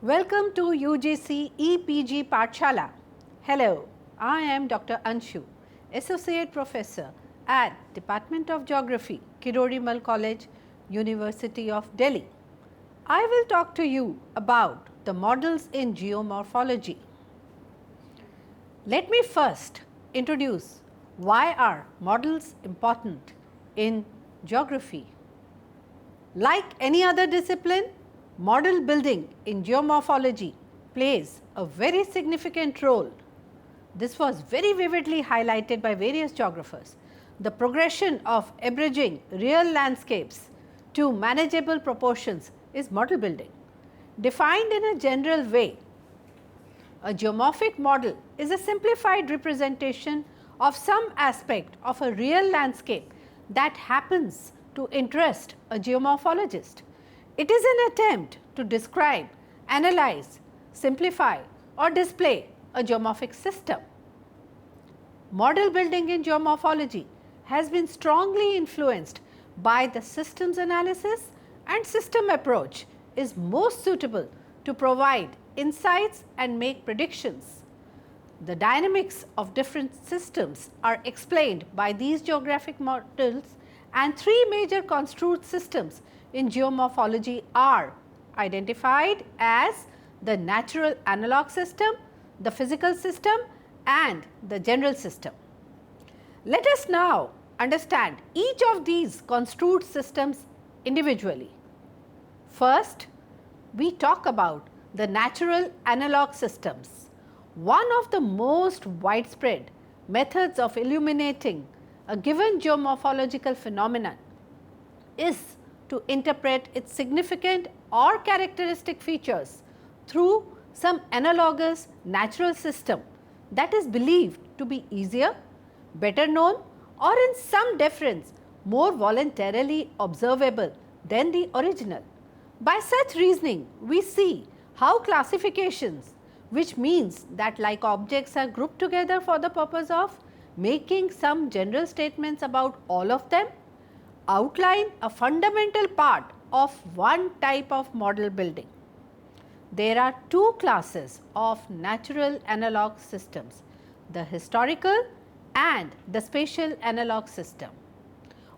Welcome to UGC EPG Pathshala. Hello, I am Dr. Anshu, Associate Professor at Department of Geography, Kirorimal College, University of Delhi. I will talk to you about the models in geomorphology. Let me first introduce why are models important in geography. Like any other discipline, model building in geomorphology plays a very significant role. This was very vividly highlighted by various geographers. The progression of abridging real landscapes to manageable proportions is model building. Defined in a general way, a geomorphic model is a simplified representation of some aspect of a real landscape that happens to interest a geomorphologist. It is an attempt to describe, analyze, simplify or display a geomorphic system. Model building in geomorphology has been strongly influenced by the systems analysis, and system approach is most suitable to provide insights and make predictions. The dynamics of different systems are explained by these geographic models, and three major construed systems in geomorphology are identified as the natural analog system, the physical system and the general system. Let us now understand each of these construed systems individually. First, we talk about the natural analog systems. One of the most widespread methods of illuminating a given geomorphological phenomenon is to interpret its significant or characteristic features through some analogous natural system that is believed to be easier, better known or in some difference more voluntarily observable than the original. By such reasoning, we see how classifications, which means that like objects are grouped together for the purpose of making some general statements about all of them, outline a fundamental part of one type of model building. There are two classes of natural analog systems, the historical and the spatial analog system.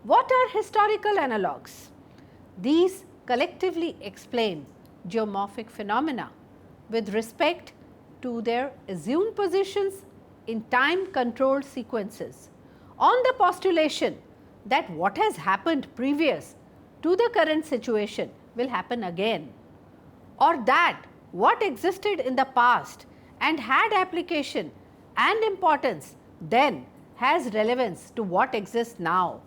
What are historical analogs? These collectively explain geomorphic phenomena with respect to their assumed positions in time controlled sequences on the postulation that what has happened previous to the current situation will happen again, or that what existed in the past and had application and importance then has relevance to what exists now.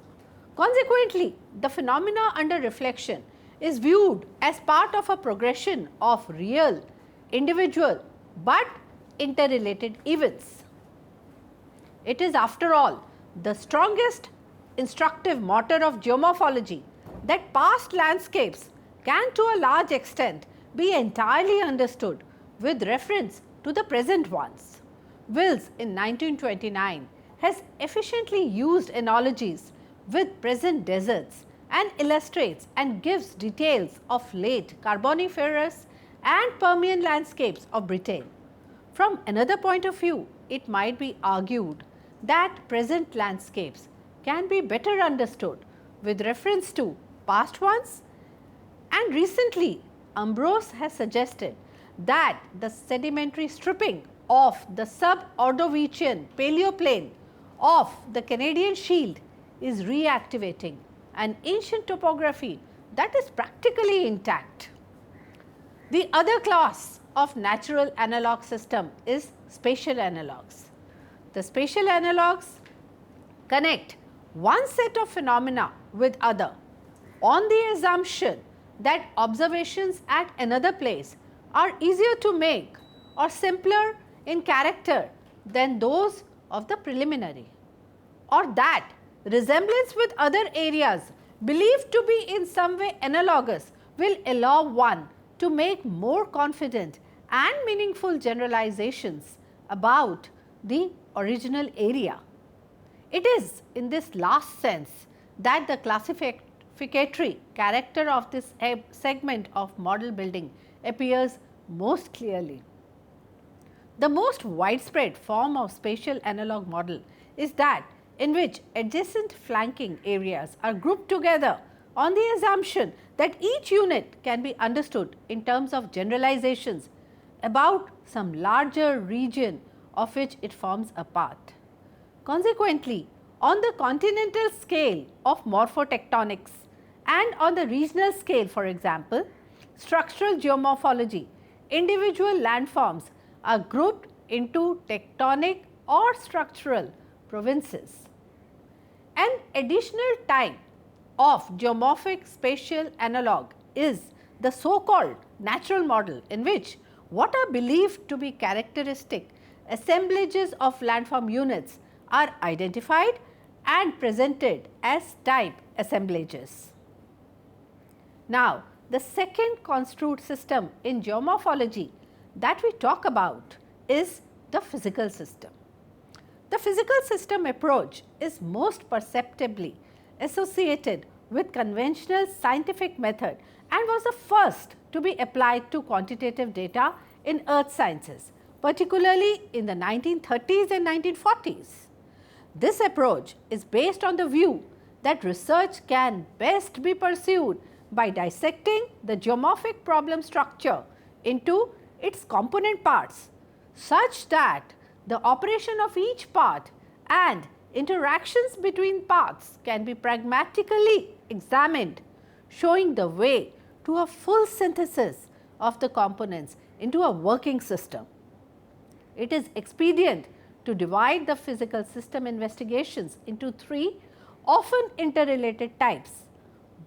Consequently, the phenomena under reflection is viewed as part of a progression of real, individual but interrelated events. It is after all the strongest instructive motor of geomorphology that past landscapes can to a large extent be entirely understood with reference to the present ones. Wills in 1929 has efficiently used analogies with present deserts and illustrates and gives details of late Carboniferous and Permian landscapes of Britain. From another point of view, it might be argued that present landscapes can be better understood with reference to past ones, and recently Ambrose has suggested that the sedimentary stripping of the sub-Ordovician paleoplain of the Canadian Shield is reactivating an ancient topography that is practically intact. The other class of natural analog system is spatial analogs. The spatial analogs connect one set of phenomena with other on the assumption that observations at another place are easier to make or simpler in character than those of the preliminary, or that resemblance with other areas believed to be in some way analogous will allow one to make more confident and meaningful generalizations about the original area. It is in this last sense that the classificatory character of this segment of model building appears most clearly. The most widespread form of spatial analog model is that in which adjacent flanking areas are grouped together on the assumption that each unit can be understood in terms of generalizations about some larger region of which it forms a part. Consequently, on the continental scale of morphotectonics and on the regional scale, for example, structural geomorphology, individual landforms are grouped into tectonic or structural provinces. An additional type of geomorphic spatial analog is the so-called natural model, in which what are believed to be characteristic assemblages of landform units are identified and presented as type assemblages. Now, the second construed system in geomorphology that we talk about is the physical system. The physical system approach is most perceptibly associated with conventional scientific method and was the first to be applied to quantitative data in earth sciences, particularly in the 1930s and 1940s. This approach is based on the view that research can best be pursued by dissecting the geomorphic problem structure into its component parts, such that the operation of each part and interactions between parts can be pragmatically examined, showing the way to a full synthesis of the components into a working system. It is expedient to divide the physical system investigations into three often interrelated types: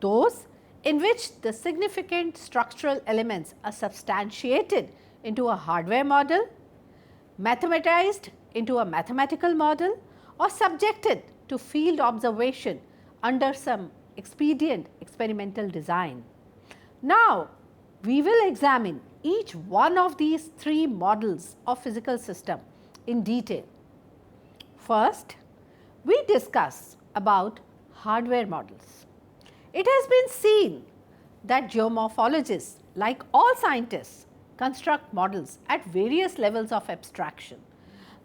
those in which the significant structural elements are substantiated into a hardware model, mathematized into a mathematical model, or subjected to field observation under some expedient experimental design. Now, we will examine each one of these three models of physical system in detail. First, we discuss about hardware models. It has been seen that geomorphologists, like all scientists, construct models at various levels of abstraction.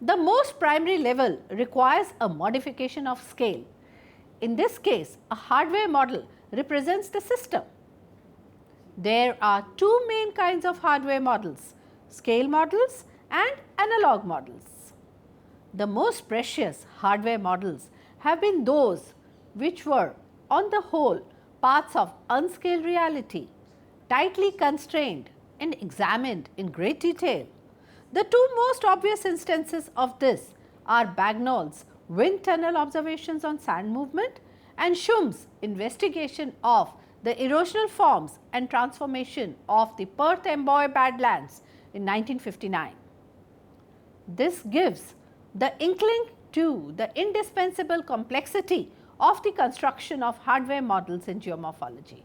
The most primary level requires a modification of scale. In this case, a hardware model represents the system. There are two main kinds of hardware models: scale models and analog models. The most precious hardware models have been those which were, on the whole, parts of unscaled reality, tightly constrained and examined in great detail. The two most obvious instances of this are Bagnall's wind tunnel observations on sand movement and Schum's investigation of the erosional forms and transformation of the Perth Amboy Badlands in 1959. This gives the inkling to the indispensable complexity of the construction of hardware models in geomorphology,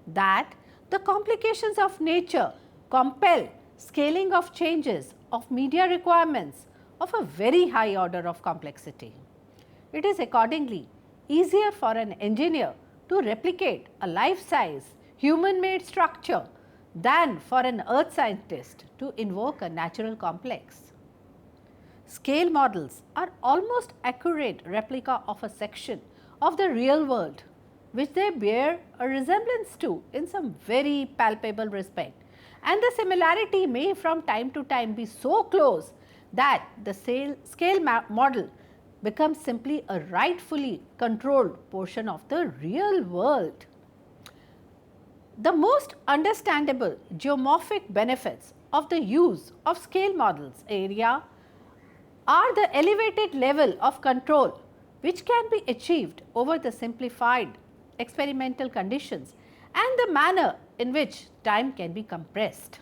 that the complications of nature compel scaling of changes of media requirements of a very high order of complexity. It is accordingly easier for an engineer to replicate a life-size human-made structure than for an earth scientist to invoke a natural complex. Scale models are almost accurate replica of a section of the real world, which they bear a resemblance to in some very palpable respect, and the similarity may from time to time be so close that the scale model becomes simply a rightfully controlled portion of the real world. The most understandable geomorphic benefits of the use of scale models area are the elevated level of control which can be achieved over the simplified experimental conditions and the manner in which time can be compressed.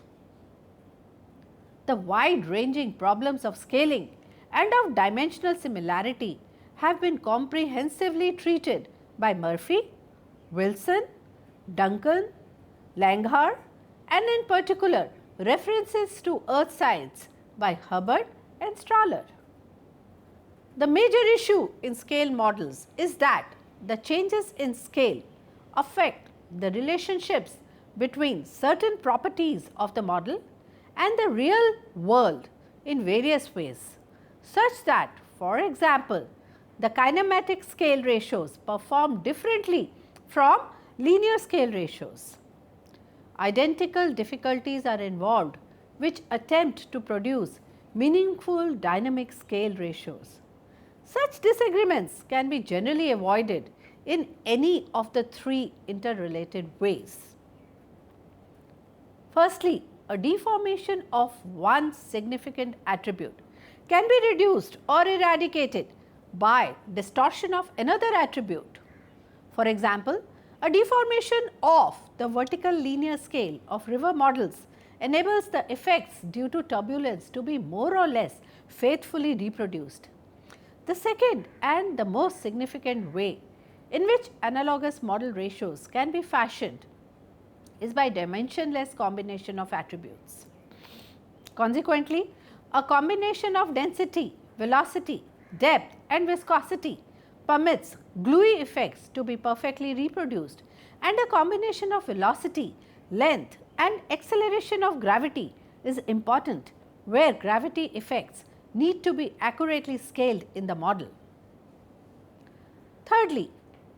The wide-ranging problems of scaling and of dimensional similarity have been comprehensively treated by Murphy, Wilson, Duncan, Langhar, and in particular references to earth science by Hubbard and Strahler. The major issue in scale models is that the changes in scale affect the relationships between certain properties of the model and the real world in various ways, such that, for example, the kinematic scale ratios perform differently from linear scale ratios. Identical difficulties are involved which attempt to produce meaningful dynamic scale ratios. Such disagreements can be generally avoided in any of the three interrelated ways. Firstly, a deformation of one significant attribute can be reduced or eradicated by distortion of another attribute. For example, a deformation of the vertical linear scale of river models enables the effects due to turbulence to be more or less faithfully reproduced. The second and the most significant way in which analogous model ratios can be fashioned is by dimensionless combination of attributes. Consequently, a combination of density, velocity, depth and viscosity permits gluey effects to be perfectly reproduced, and a combination of velocity, length and acceleration of gravity is important where gravity effects need to be accurately scaled in the model. Thirdly,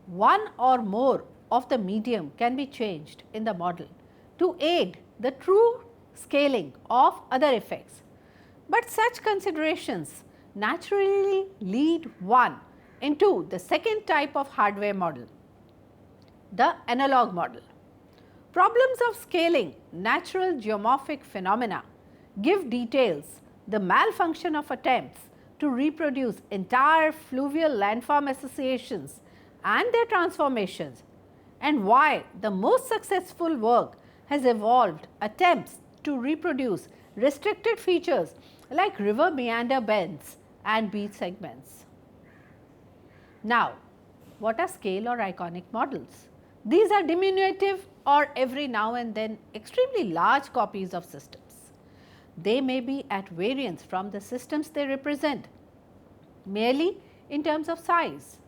one or more of the medium can be changed in the model to aid the true scaling of other effects, but such considerations naturally lead one into the second type of hardware model, the analog model. Problems of scaling natural geomorphic phenomena give details the malfunction of attempts to reproduce entire fluvial landform associations and their transformations, and why the most successful work has evolved attempts to reproduce restricted features like river meander bends and beach segments. Now, what are scale or iconic models? These are diminutive or every now and then extremely large copies of systems. They may be at variance from the systems they represent, merely in terms of size.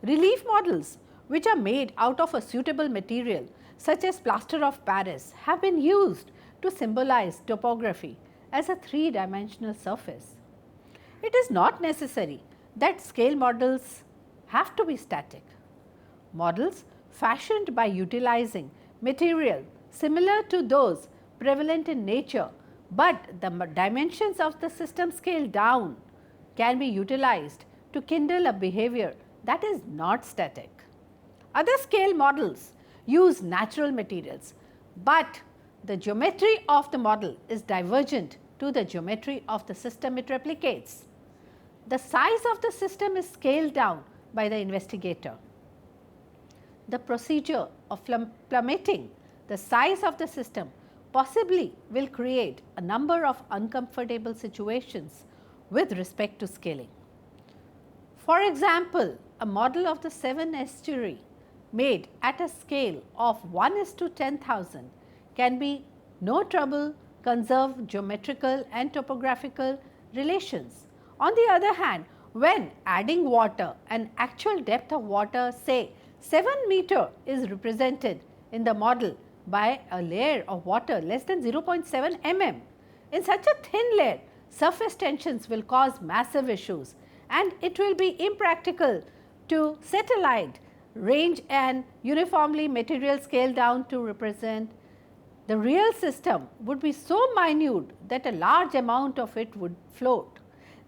Relief models, which are made out of a suitable material such as plaster of Paris, have been used to symbolize topography as a three-dimensional surface. It is not necessary that scale models have to be static. Models fashioned by utilizing material similar to those prevalent in nature, but the dimensions of the system scaled down, can be utilized to kindle a behavior that is not static. Other scale models use natural materials, but the geometry of the model is divergent to the geometry of the system it replicates. The size of the system is scaled down by the investigator. The procedure of plummeting the size of the system possibly will create a number of uncomfortable situations with respect to scaling. For example, a model of the Severn estuary made at a scale of 1:10,000 can be no trouble conserve geometrical and topographical relations. On the other hand, when adding water, an actual depth of water, say 7 meter, is represented in the model by a layer of water less than 0.7 mm. In such a thin layer, surface tensions will cause massive issues, and it will be impractical to set aside range and uniformly material scale down to represent. The real system would be so minute that a large amount of it would float.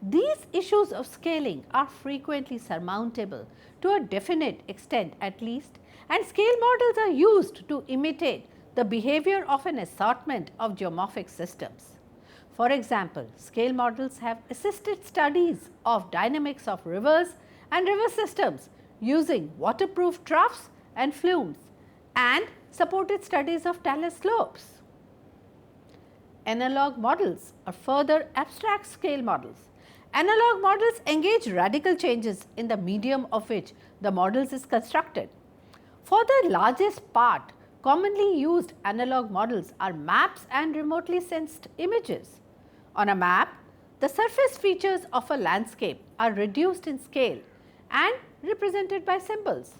These issues of scaling are frequently surmountable to a definite extent at least, and scale models are used to imitate the behavior of an assortment of geomorphic systems. For example, scale models have assisted studies of dynamics of rivers and river systems using waterproof troughs and flumes, and supported studies of talus slopes. Analog models are further abstract scale models. Analog models engage radical changes in the medium of which the models is constructed. For the largest part, commonly used analog models are maps and remotely sensed images. On a map, the surface features of a landscape are reduced in scale and represented by symbols.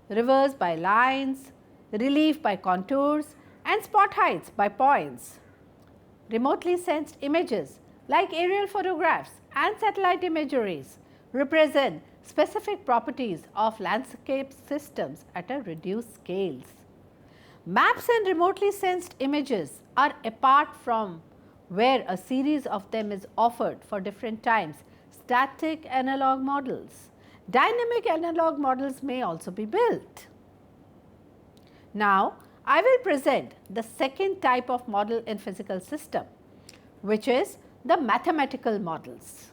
Rivers by lines, relief by contours, and spot heights by points. remotely sensed images like aerial photographs and satellite imageries represent specific properties of landscape systems at a reduced scales. Maps and remotely sensed images are apart from where a series of them is offered for different times static analog models. Dynamic analog models may also be built. Now, I will present the second type of model in physical system, which is the mathematical models.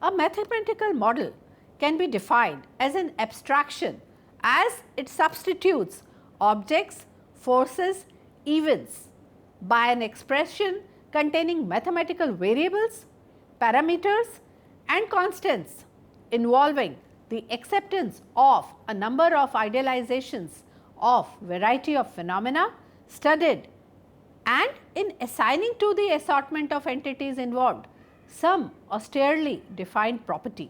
A mathematical model can be defined as an abstraction as it substitutes objects, forces, events by an expression containing mathematical variables, parameters and constants involving the acceptance of a number of idealizations of variety of phenomena studied, and in assigning to the assortment of entities involved some austerely defined property.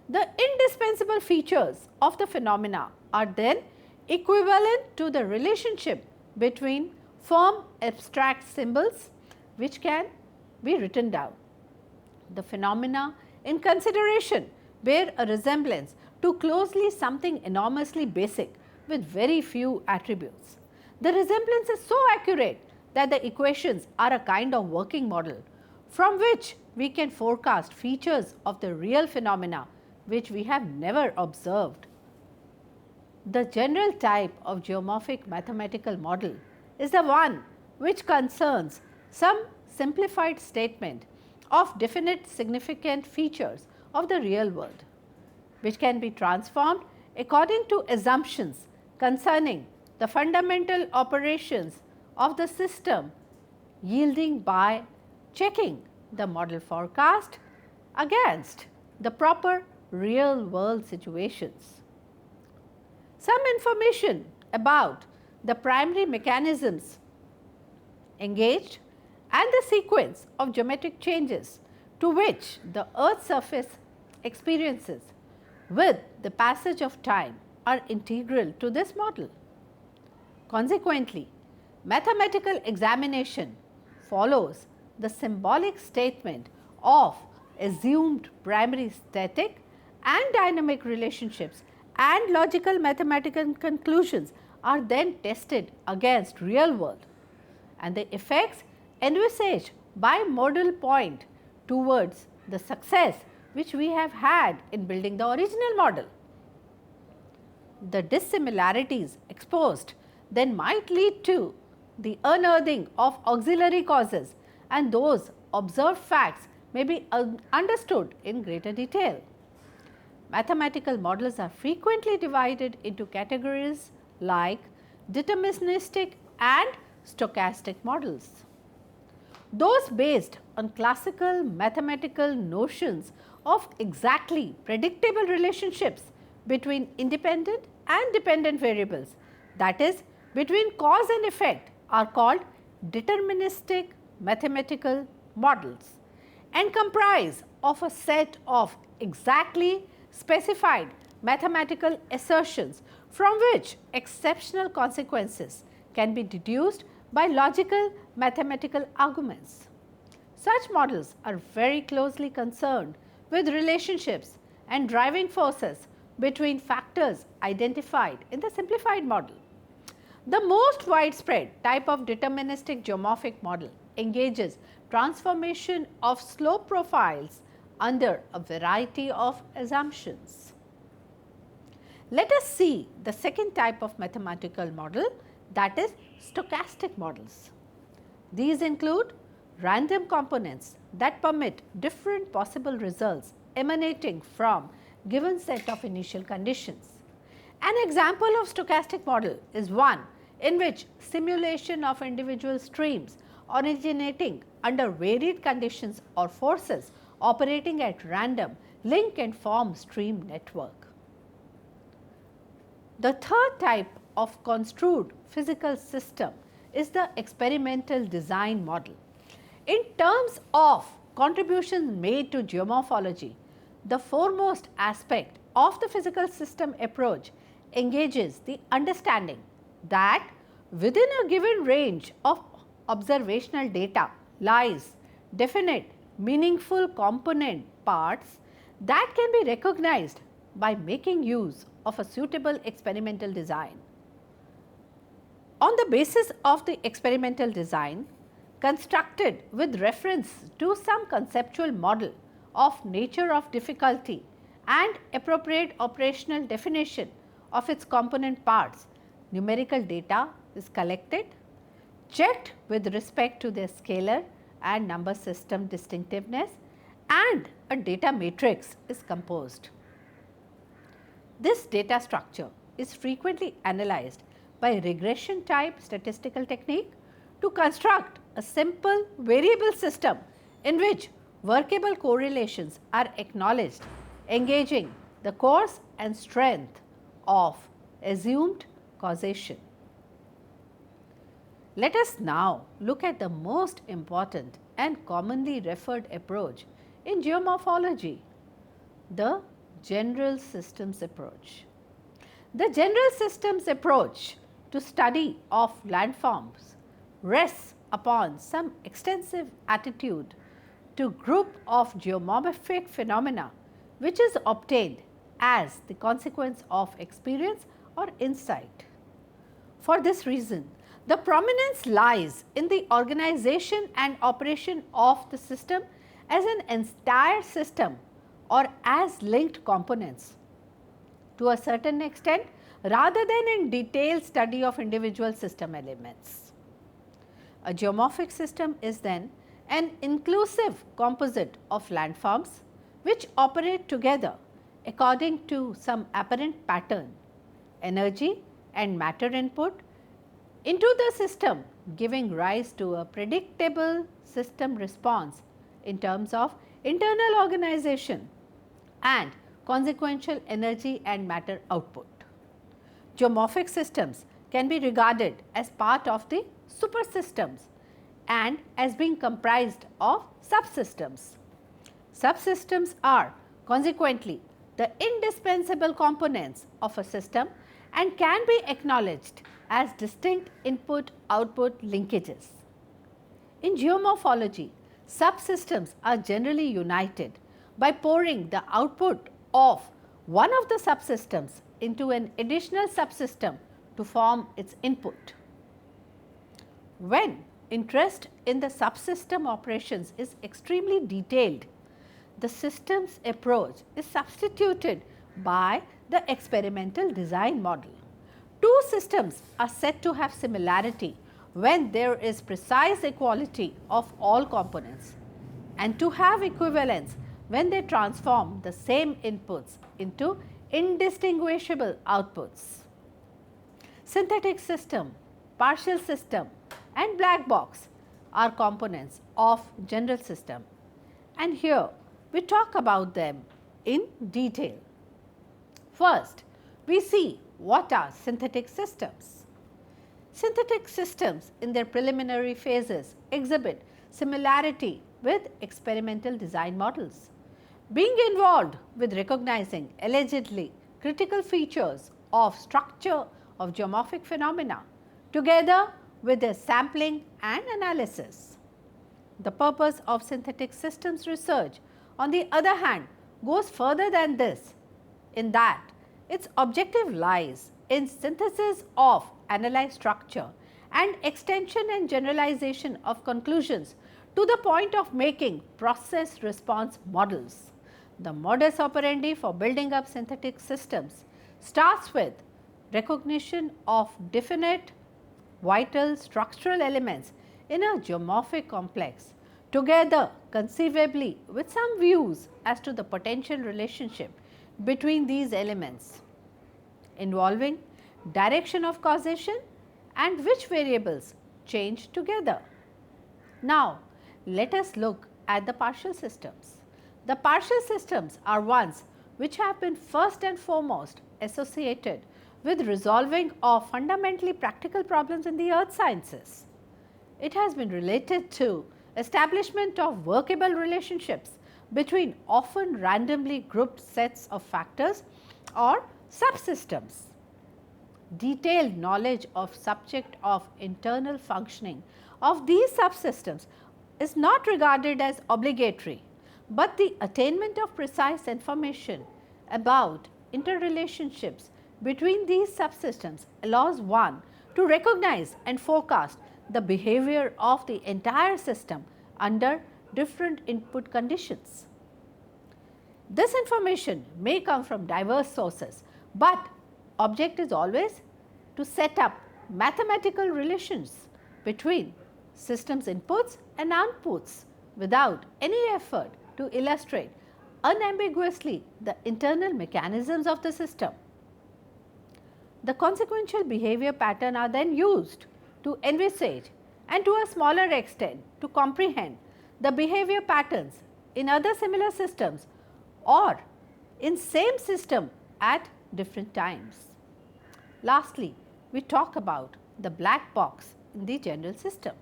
The indispensable features of the phenomena are then equivalent to the relationship between firm abstract symbols which can be written down. The phenomena in consideration bear a resemblance to closely something enormously basic with very few attributes. The resemblance is so accurate that the equations are a kind of working model from which we can forecast features of the real phenomena which we have never observed. The general type of geomorphic mathematical model is the one which concerns some simplified statement of definite significant features of the real world, which can be transformed according to assumptions concerning the fundamental operations of the system, yielding by checking the model forecast against the proper real world situations. Some information about the primary mechanisms engaged and the sequence of geometric changes to which the earth's surface experiences with the passage of time are integral to this model. Consequently, mathematical examination follows the symbolic statement of assumed primary static and dynamic relationships, and logical mathematical conclusions are then tested against real world, and the effects envisaged by model point towards the success which we have had in building the original model. The dissimilarities exposed then might lead to the unearthing of auxiliary causes, and those observed facts may be understood in greater detail. Mathematical models are frequently divided into categories like deterministic and stochastic models. Those based on classical mathematical notions of exactly predictable relationships between independent and dependent variables, that is, between cause and effect, are called deterministic mathematical models and comprise of a set of exactly specified mathematical assertions from which exceptional consequences can be deduced by logical mathematical arguments. Such models are very closely concerned with relationships and driving forces between factors identified in the simplified model. The most widespread type of deterministic geomorphic model engages transformation of slope profiles under a variety of assumptions. Let us see the second type of mathematical model, that is stochastic models. These include random components that permit different possible results emanating from given set of initial conditions. An example of stochastic model is one in which simulation of individual streams originating under varied conditions or forces operating at random link and form stream network. The third type of construed physical system is the experimental design model. In terms of contributions made to geomorphology, the foremost aspect of the physical system approach engages the understanding that within a given range of observational data lies definite, meaningful component parts that can be recognized by making use of a suitable experimental design. On the basis of the experimental design, constructed with reference to some conceptual model of nature of difficulty and appropriate operational definition of its component parts, numerical data is collected, checked with respect to their scalar and number system distinctiveness, and a data matrix is composed. This data structure is frequently analyzed by regression type statistical technique to construct a simple variable system in which workable correlations are acknowledged, engaging the course and strength of assumed causation. Let us now look at the most important and commonly referred approach in geomorphology, the general systems approach. The general systems approach to study of landforms rests upon some extensive attitude to group of geomorphic phenomena which is obtained as the consequence of experience or insight. For this reason, the prominence lies in the organization and operation of the system as an entire system or as linked components to a certain extent rather than in detailed study of individual system elements. A geomorphic system is then an inclusive composite of landforms which operate together according to some apparent pattern, energy and matter input into the system, giving rise to a predictable system response in terms of internal organization and consequential energy and matter output. Geomorphic systems can be regarded as part of the supersystems and as being comprised of subsystems. Subsystems are consequently the indispensable components of a system and can be acknowledged as distinct input-output linkages. In geomorphology, subsystems are generally united by pouring the output of one of the subsystems into an additional subsystem to form its input. When interest in the subsystem operations is extremely detailed, the systems approach is substituted by the experimental design model. Two systems are said to have similarity when there is precise equality of all components, and to have equivalence when they transform the same inputs into indistinguishable outputs. Synthetic system, partial system and black box are components of general system, and here we talk about them in detail. First, we see what are synthetic systems. Synthetic systems in their preliminary phases exhibit similarity with experimental design models, being involved with recognizing allegedly critical features of structure of geomorphic phenomena together with their sampling and analysis. The purpose of synthetic systems research, on the other hand, goes further than this, in that its objective lies in synthesis of analyzed structure and extension and generalization of conclusions to the point of making process response models. The modus operandi for building up synthetic systems starts with recognition of definite vital structural elements in a geomorphic complex, together conceivably with some views as to the potential relationship between these elements, involving direction of causation and which variables change together. Now, let us look at the partial systems. The partial systems are ones which have been first and foremost associated with resolving of fundamentally practical problems in the earth sciences. It has been related to establishment of workable relationships between often randomly grouped sets of factors or subsystems. detailed knowledge of subject of internal functioning of these subsystems is not regarded as obligatory, but the attainment of precise information about interrelationships between these subsystems allows one to recognize and forecast the behavior of the entire system under different input conditions. This information may come from diverse sources, but object is always to set up mathematical relations between systems inputs and outputs without any effort to illustrate unambiguously the internal mechanisms of the system. The consequential behavior pattern are then used to envisage and to a smaller extent to comprehend the behavior patterns in other similar systems or in same system at different times. Lastly, we talk about the black box in the general system.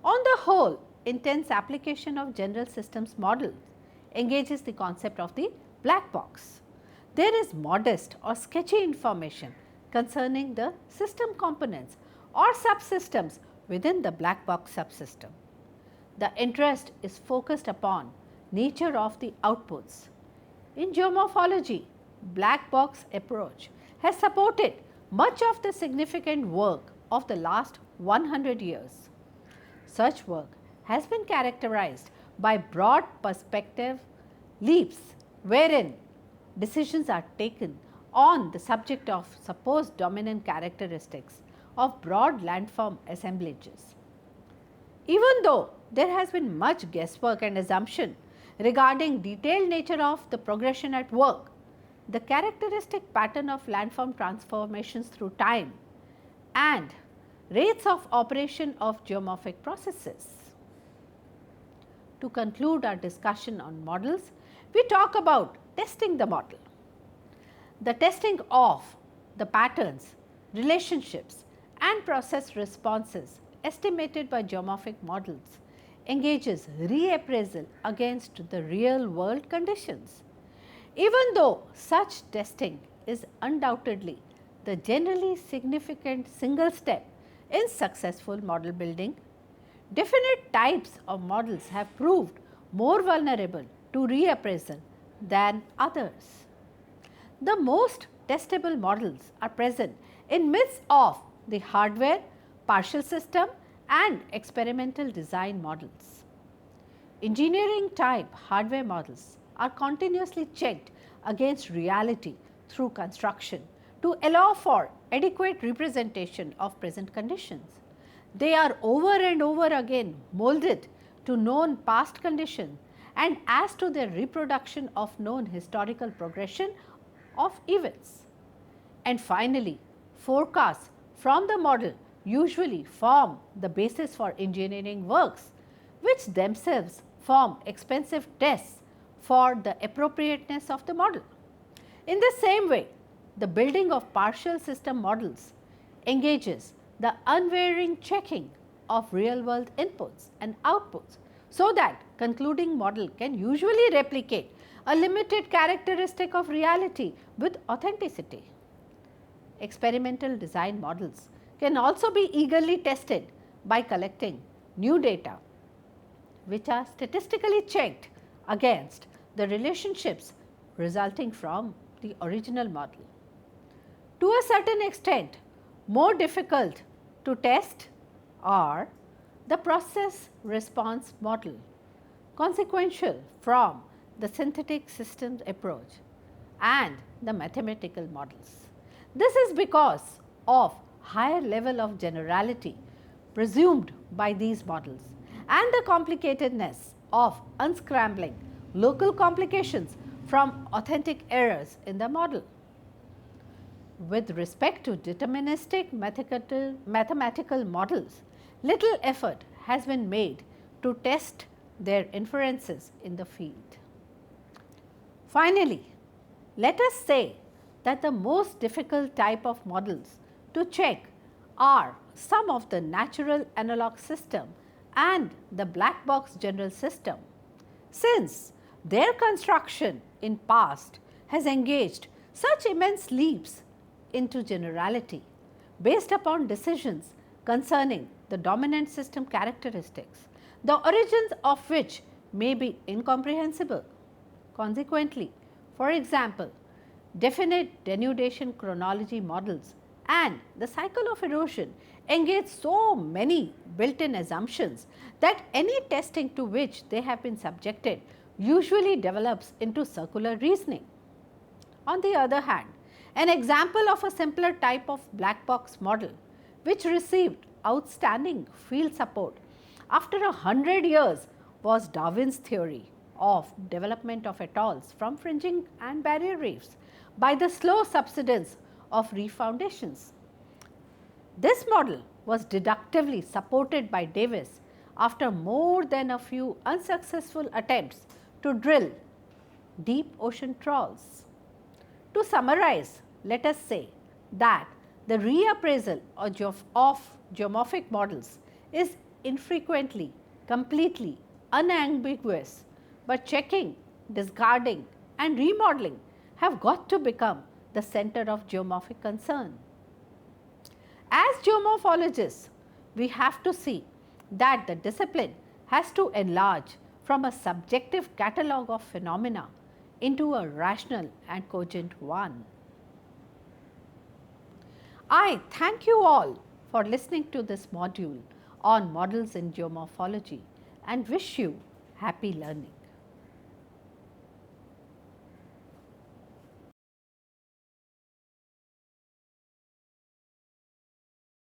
On the whole, intense application of general systems models engages the concept of the black box. There is modest or sketchy information concerning the system components or subsystems within the black box subsystem. The interest is focused upon nature of the outputs. In geomorphology, black box approach has supported much of the significant work of the last 100 years. Such work has been characterized by broad perspective leaps wherein decisions are taken on the subject of supposed dominant characteristics of broad landform assemblages. Even though there has been much guesswork and assumption regarding detailed nature of the progression at work, the characteristic pattern of landform transformations through time and rates of operation of geomorphic processes. To conclude our discussion on models, we talk about testing the model. The testing of the patterns, relationships and process responses estimated by geomorphic models engages reappraisal against the real world conditions. Even though such testing is undoubtedly the generally significant single step in successful model building, definite types of models have proved more vulnerable to reappraisal than others. The most testable models are present in midst of the hardware, partial system and experimental design models. Engineering type hardware models are continuously checked against reality through construction to allow for adequate representation of present conditions. They are over and over again molded to known past conditions and as to their reproduction of known historical progression of events. And finally, forecasts from the model usually form the basis for engineering works, which themselves form expensive tests for the appropriateness of the model. In the same way, the building of partial system models engages the unvarying checking of real world inputs and outputs, so that concluding model can usually replicate a limited characteristic of reality with authenticity. Experimental design models can also be eagerly tested by collecting new data, which are statistically checked against the relationships resulting from the original model. To a certain extent, more difficult to test are the process response model, consequential from the synthetic systems approach and the mathematical models. This is because of higher level of generality presumed by these models and the complicatedness of unscrambling local complications from authentic errors in the model. With respect to deterministic mathematical models, little effort has been made to test their inferences in the field. Finally, let us say that the most difficult type of models to check are some of the natural analog system and the black box general system, since their construction in past has engaged such immense leaps into generality based upon decisions concerning the dominant system characteristics, the origins of which may be incomprehensible. Consequently, for example, definite denudation chronology models and the cycle of erosion engage so many built-in assumptions that any testing to which they have been subjected usually develops into circular reasoning. On the other hand, an example of a simpler type of black box model which received outstanding field support after 100 years was Darwin's theory of development of atolls from fringing and barrier reefs by the slow subsidence of reef foundations. This model was deductively supported by Davis after more than a few unsuccessful attempts to drill deep ocean trawls. To summarize, let us say that the reappraisal of geomorphic models is infrequently completely unambiguous, but checking, discarding and remodeling have got to become the center of geomorphic concern. As geomorphologists, we have to see that the discipline has to enlarge from a subjective catalogue of phenomena into a rational and cogent one. I thank you all for listening to this module on models in geomorphology and wish you happy learning.